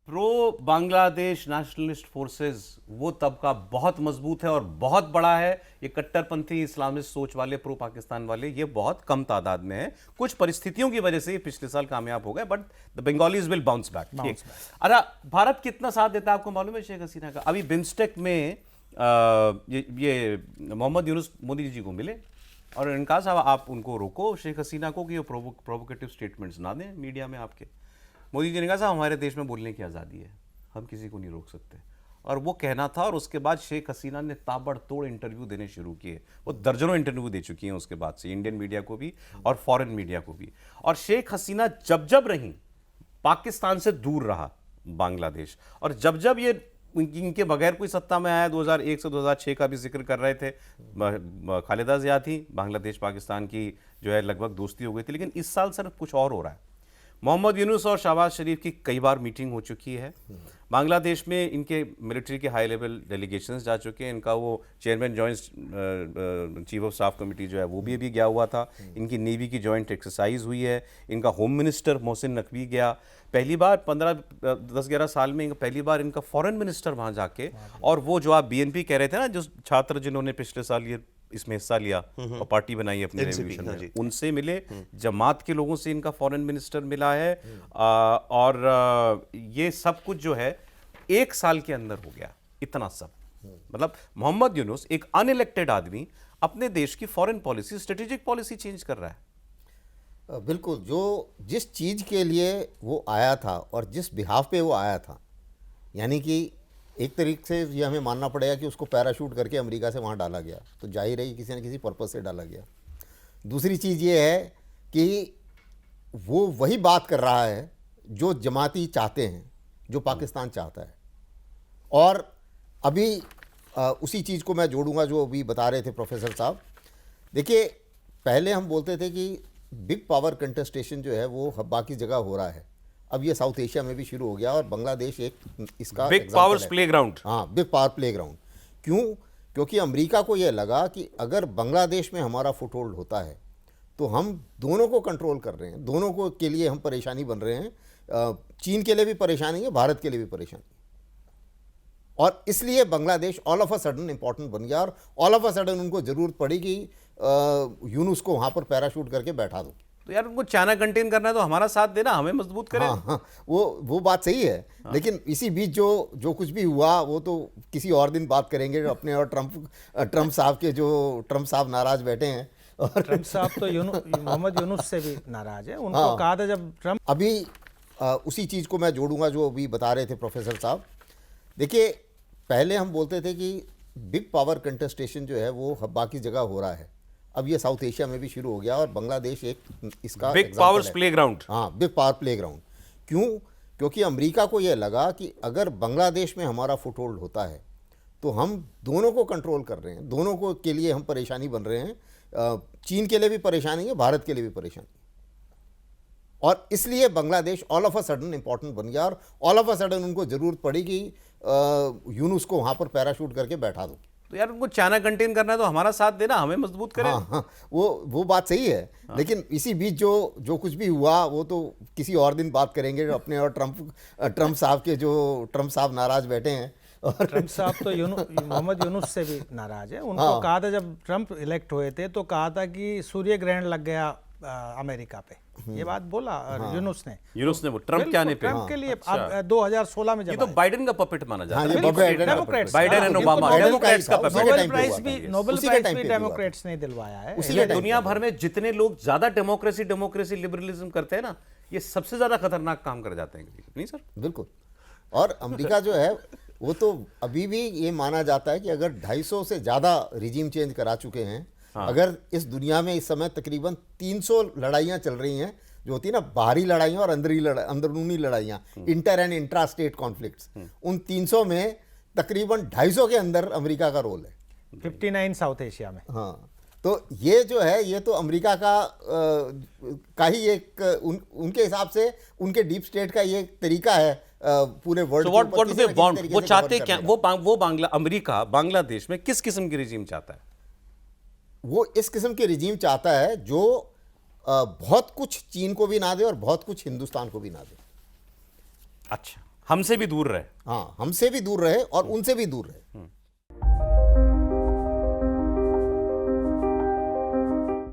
Pro Bangladesh nationalist forces वो तबका बहुत मजबूत है और बहुत बड़ा है। ये कट्टरपंथी इस्लामिस्ट सोच वाले प्रो पाकिस्तान वाले ये बहुत कम तादाद में है। कुछ परिस्थितियों की वजह से ये पिछले साल कामयाब हो गए, but the Bengalis will bounce back. अरे भारत कितना साथ देता है आपको मालूम है शेख हसीना का? अभी बिम्स्टेक में ये मोहम्मद यूनुस मोदी जी को मिले और इनका कहा साहब आप उनको रोको शेख हसीना को कि वो प्रोवोकेटिव स्टेटमेंट्स ना दें मीडिया में आपके। मोदी जी ने कहा साहब हमारे देश में बोलने की आज़ादी है, हम किसी को नहीं रोक सकते। और वो कहना था, और उसके बाद शेख हसीना ने ताबड़तोड़ इंटरव्यू देने शुरू किए। वो दर्जनों इंटरव्यू दे चुकी हैं उसके बाद से, इंडियन मीडिया को भी और फॉरेन मीडिया को भी। और शेख हसीना जब जब रही पाकिस्तान से दूर रहा बांग्लादेश, और जब जब ये इनके बगैर कोई सत्ता में आया, 2001 से 2006 का भी जिक्र कर रहे थे, खालिदा जिया थी, बांग्लादेश पाकिस्तान की जो है लगभग दोस्ती हो गई थी। लेकिन इस साल सर कुछ और हो रहा है। मोहम्मद यूनुस और शहबाज शरीफ की कई बार मीटिंग हो चुकी है बांग्लादेश में। इनके मिलिट्री के हाई लेवल डेलीगेशंस जा चुके हैं। इनका वो chairman joint chief of staff committee जो है वो भी अभी गया हुआ था। इनकी नेवी की जॉइंट एक्सरसाइज हुई है। इनका होम मिनिस्टर मोहसिन नकवी गया पहली बार 10-11 साल में। पहली बार इनका फॉरेन मिनिस्टर वहाँ जाके, और वो जो आप बीएनपी कह रहे थे ना, जो छात्र जिन्होंने पिछले साल ये इसमें हिस्सा लिया और पार्टी बनाई अपने रेवोल्यूशन में, उनसे मिले। जमात के लोगों से इनका फॉरेन मिनिस्टर मिला है। और ये सब कुछ जो है 1 साल के अंदर हो गया। इतना सब मतलब मोहम्मद यूनुस एक अनइलेक्टेड आदमी अपने देश की foreign policy, strategic policy change कर रहा है। बिल्कुल, जो जिस चीज़ के लिए वो आया था और जिस बिहाफ पे वो आया था, यानी कि एक तरीके से ये हमें मानना पड़ेगा कि उसको पैराशूट करके अमेरिका से वहाँ डाला गया, तो जाहिर है कि किसी न किसी पर्पस से डाला गया। दूसरी चीज़ ये है कि वो वही बात कर रहा है जो जमाती चाहते हैं, जो पाकिस्तान चाहता है। और अभी उसी चीज़ को मैं जोड़ूंगा जो अभी बता रहे थे प्रोफेसर साहब। देखिए, पहले हम बोलते थे कि बिग पावर कंटेस्टेशन जो है वो बाकी जगह हो रहा है, अब ये साउथ एशिया में भी शुरू हो गया और बांग्लादेश एक इसका बिग पावर्स प्लेग्राउंड। हाँ, बिग पावर प्लेग्राउंड। क्यों? क्योंकि अमेरिका को ये लगा कि अगर बांग्लादेश में हमारा फुटहोल्ड होता है तो हम दोनों को कंट्रोल कर रहे हैं, दोनों को के लिए हम परेशानी बन रहे हैं। चीन के लिए भी परेशानी है, भारत के लिए भी परेशानी है। और इसलिए Bangladesh all of a sudden important बन गया और ऑल ऑफ अ सडन उनको ज़रूरत पड़ी कि यूनुस को वहाँ पर पैराशूट करके बैठा दो। तो यार उनको चाइना कंटेन करना है तो हमारा साथ देना, हमें मजबूत करें। हाँ, वो बात सही है। हाँ। लेकिन इसी बीच जो कुछ भी हुआ वो तो किसी और दिन बात करेंगे। अपने और ट्रम्प साहब के जो ट्रम्प साहब नाराज बैठे हैं, और ट्रम्प साहब तो मोहम्मद यूनुस से भी नाराज है। उनको कहा था जब ट्रम्प अभी उसी चीज़ को मैं जोड़ूंगा जो अभी बता रहे थे प्रोफेसर साहब। देखिए, पहले हम बोलते थे कि बिग पावर कंटेस्टेशन जो है वो बाकी जगह हो रहा है, अब ये साउथ एशिया में भी शुरू हो गया और बांग्लादेश एक इसका बिग पावर्स प्लेग्राउंड। हाँ, बिग पावर प्लेग्राउंड। क्यों? क्योंकि अमेरिका को ये लगा कि अगर बांग्लादेश में हमारा फुटहोल्ड होता है तो हम दोनों को कंट्रोल कर रहे हैं, दोनों को के लिए हम परेशानी बन रहे हैं। चीन के लिए भी परेशानी है, भारत के लिए भी परेशानी है। और इसलिए Bangladesh all of a sudden important बन गया और ऑल ऑफ अ सडन उनको ज़रूरत पड़ी कि यूनुस को वहाँ पर पैराशूट करके बैठा दो। तो यार उनको चाइना कंटेन करना है तो हमारा साथ देना, हमें मजबूत करें। हाँ, वो बात सही है। हाँ। लेकिन इसी बीच जो कुछ भी हुआ वो तो किसी और दिन बात करेंगे। अपने और ट्रम्प साहब के जो ट्रम्प साहब नाराज बैठे हैं, और ट्रम्प साहब तो मोहम्मद यूनुस से भी नाराज है। उनको कहा था जब ट्रम्प इलेक्ट हुए थे तो कहा था कि सूर्य ग्रहण लग गया अमेरिका पे, ये बात बोला। हाँ। यूनुस ने वो ट्रम्प के आने पे, ट्रम्प के लिए। अब 2016 में जब ये तो बाइडेन का पपेट माना जाता है। बाइडेन एंड ओबामा डेमोक्रेट्स का पपेट। नोबेल प्राइज भी डेमोक्रेट्स ने दिलवाया है। इसलिए दुनिया भर में जितने लोग ज्यादा डेमोक्रेसी लिबरलिज्म करते हैं ना, ये सबसे ज्यादा खतरनाक काम कर जाते हैं। नहीं सर? बिल्कुल। और अमेरिका जो है वो तो अभी भी ये माना जाता है कि अगर 250 से ज़्यादा रिजीम चेंज करा चुके हैं। हाँ। अगर इस दुनिया में इस समय तकरीबन 300 लड़ाइयाँ चल रही हैं, जो होती है ना बाहरी लड़ाइयाँ और अंदरूनी लड़ाइयाँ, inter and intra state conflicts, उन 300 में तकरीबन 250 के अंदर अमेरिका का रोल है। 59 साउथ एशिया में। हाँ, तो ये जो है ये तो अमेरिका का ही एक उनके हिसाब से उनके डीप स्टेट का ये तरीका है पूरे वर्ल्ड। वो चाहते क्या? वो अमेरिका बांग्लादेश में किस किस्म की रिजीम चाहता है? वो इस किस्म के रिजीम चाहता है जो बहुत कुछ चीन को भी ना दे और बहुत कुछ हिंदुस्तान को भी ना दे। अच्छा, हमसे भी दूर रहे। हाँ, हमसे भी दूर रहे और उनसे भी दूर रहे।